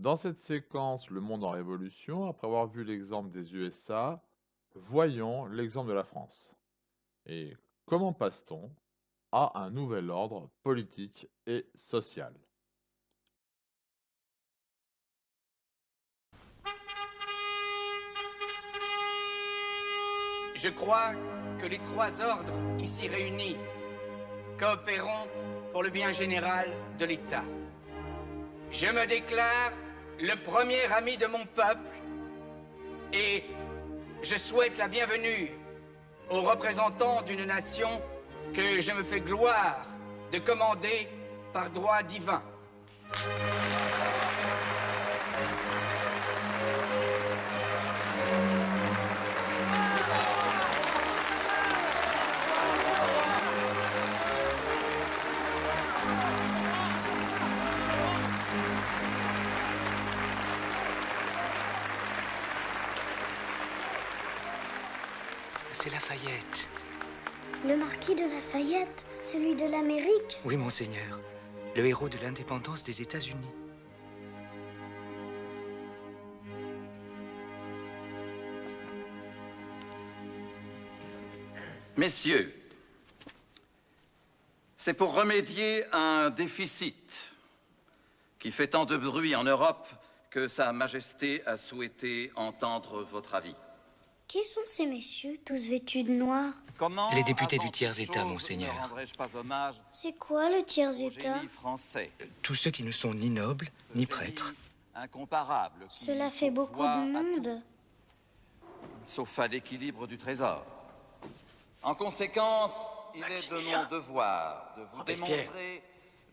Dans cette séquence Le monde en révolution, après avoir vu l'exemple des USA, voyons l'exemple de la France. Et comment passe-t-on à un nouvel ordre politique et social? Je crois que les trois ordres ici réunis coopéreront pour le bien général de l'État. Je me déclare le premier ami de mon peuple et je souhaite la bienvenue aux représentants d'une nation que je me fais gloire de commander par droit divin. C'est Lafayette. Le marquis de Lafayette, celui de l'Amérique. Oui, monseigneur. Le héros de l'indépendance des États-Unis. Messieurs, c'est pour remédier à un déficit qui fait tant de bruit en Europe que Sa Majesté a souhaité entendre votre avis. Qui sont ces messieurs, tous vêtus de noir? Comment, Les députés du avant tiers-État, toute chose, monseigneur. ne rendrais-je pas hommage C'est quoi le au tiers-état? génie français, Tous ceux qui ne sont ni nobles, ce ni génie prêtres. incomparable qui Cela fait beaucoup pourvoit de à tout, monde. sauf à l'équilibre du trésor. En conséquence, il est de mon devoir de vous Robespierre. démontrer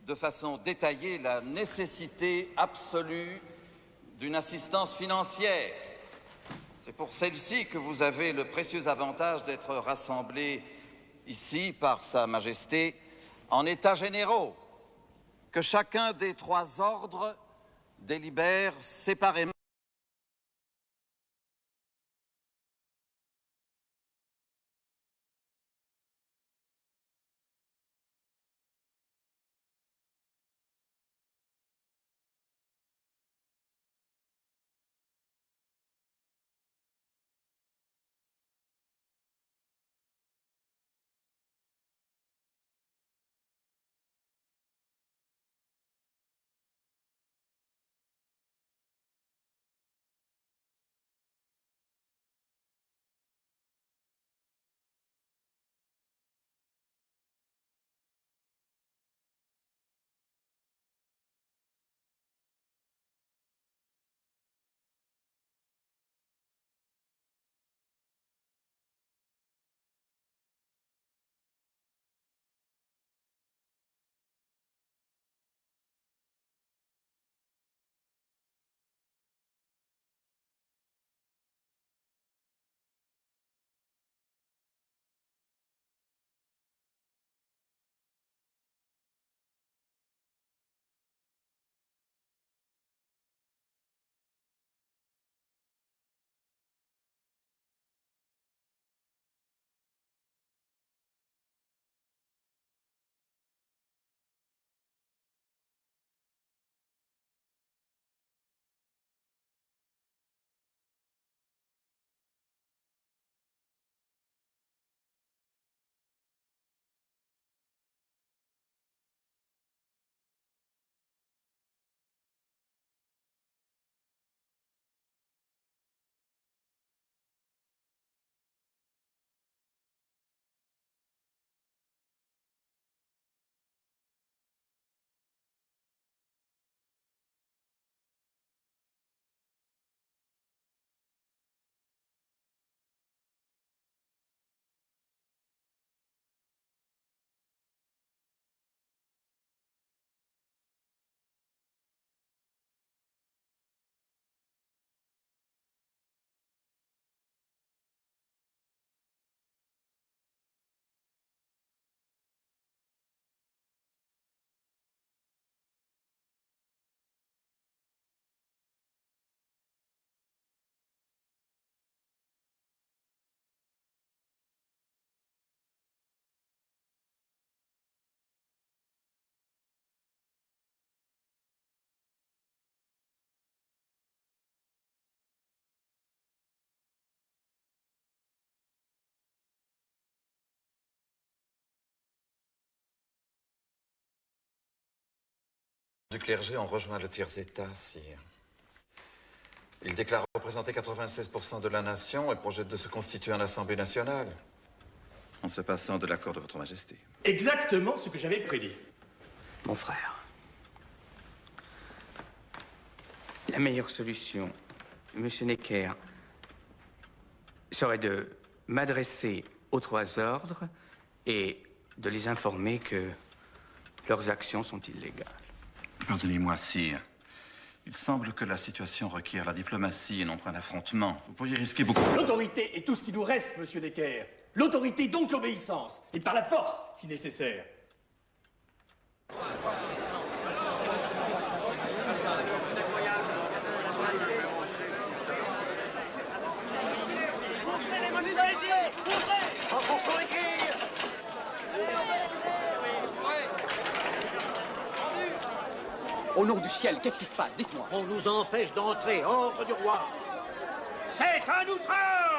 de façon détaillée la nécessité absolue d'une assistance financière. C'est pour celle-ci que vous avez le précieux avantage d'être rassemblés ici par Sa Majesté en états généraux, que chacun des trois ordres délibère séparément. Du clergé ont rejoint le tiers-état, sire. Ils déclarent représenter 96% de la nation et projettent de se constituer en Assemblée nationale, en se passant de l'accord de votre Majesté. Exactement ce que j'avais prédit. Mon frère, la meilleure solution, Monsieur Necker, serait de m'adresser aux trois ordres et de les informer que leurs actions sont illégales. Pardonnez-moi, sire. Il semble que la situation requiert la diplomatie et non pas l'affrontement. Vous pourriez risquer beaucoup. L'autorité est tout ce qui nous reste, monsieur Necker. L'autorité, donc l'obéissance. Et par la force, si nécessaire. Au nom du ciel, qu'est-ce qui se passe? Dites-moi. On nous empêche d'entrer, ordre du roi. C'est un outrage!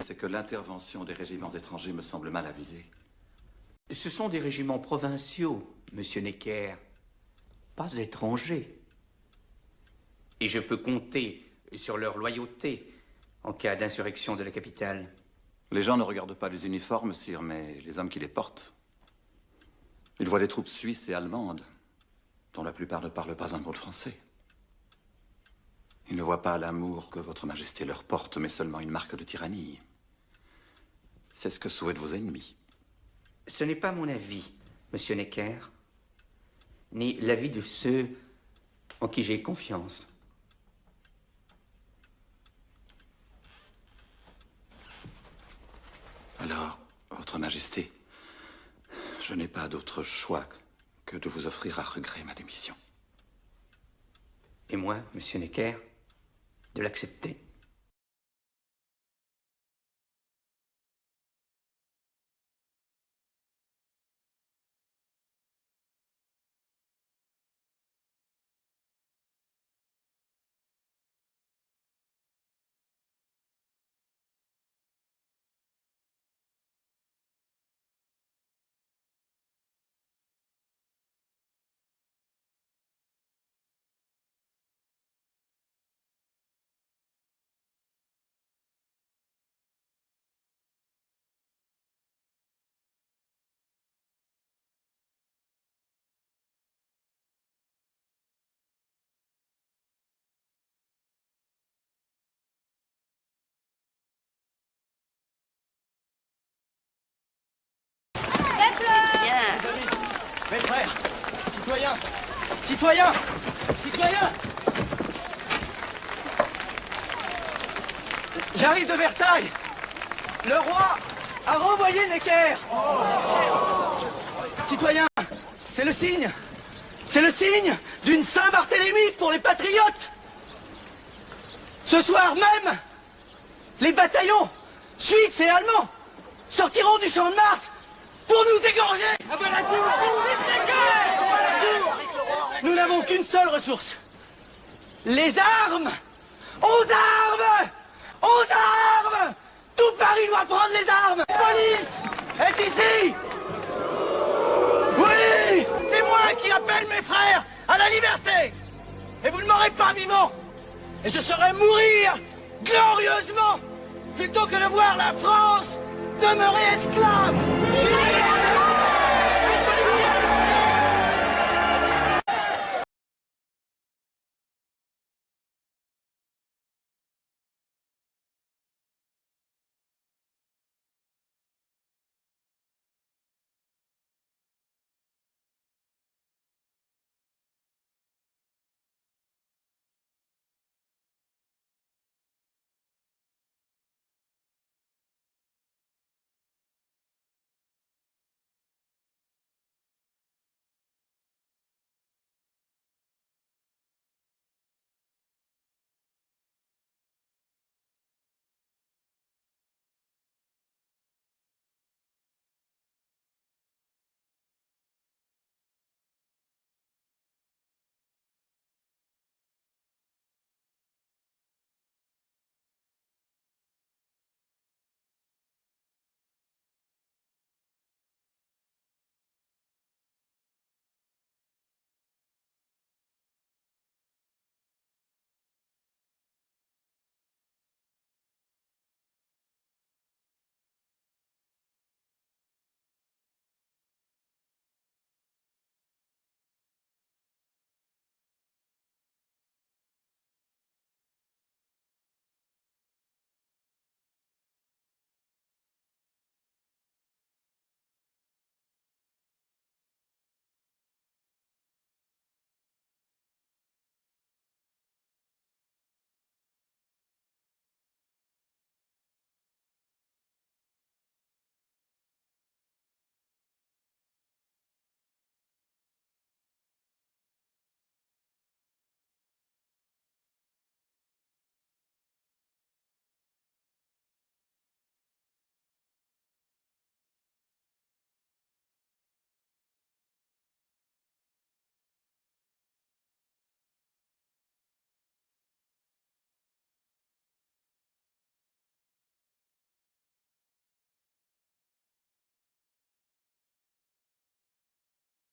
C'est que l'intervention des régiments étrangers me semble mal avisée. Ce sont des régiments provinciaux, Monsieur Necker, pas étrangers. Et je peux compter sur leur loyauté en cas d'insurrection de la capitale. Les gens ne regardent pas les uniformes, sire, mais les hommes qui les portent. Ils voient les troupes suisses et allemandes, dont la plupart ne parlent pas un mot de français. Ils ne voient pas l'amour que votre Majesté leur porte, mais seulement une marque de tyrannie. C'est ce que souhaitent vos ennemis. Ce n'est pas mon avis, Monsieur Necker, ni l'avis de ceux en qui j'ai confiance. Alors, votre Majesté, je n'ai pas d'autre choix que de vous offrir à regret ma démission. Et moi, Monsieur Necker, de l'accepter. frères. Citoyens. Citoyens. Citoyens. J'arrive de Versailles. Le roi a renvoyé Necker. Citoyens, c'est le signe. C'est le signe d'une Saint-Barthélemy pour les patriotes. Ce soir même, les bataillons suisses et allemands sortiront du champ de Mars pour nous égorger. À bas la tour. Nous n'avons qu'une seule ressource. Les armes. Aux armes. Aux armes. Tout Paris doit prendre les armes. La police est ici. Oui, c'est moi qui appelle mes frères à la liberté. Et vous ne m'aurez pas vivant. Et je saurai mourir glorieusement plutôt que de voir la France demeurer esclave.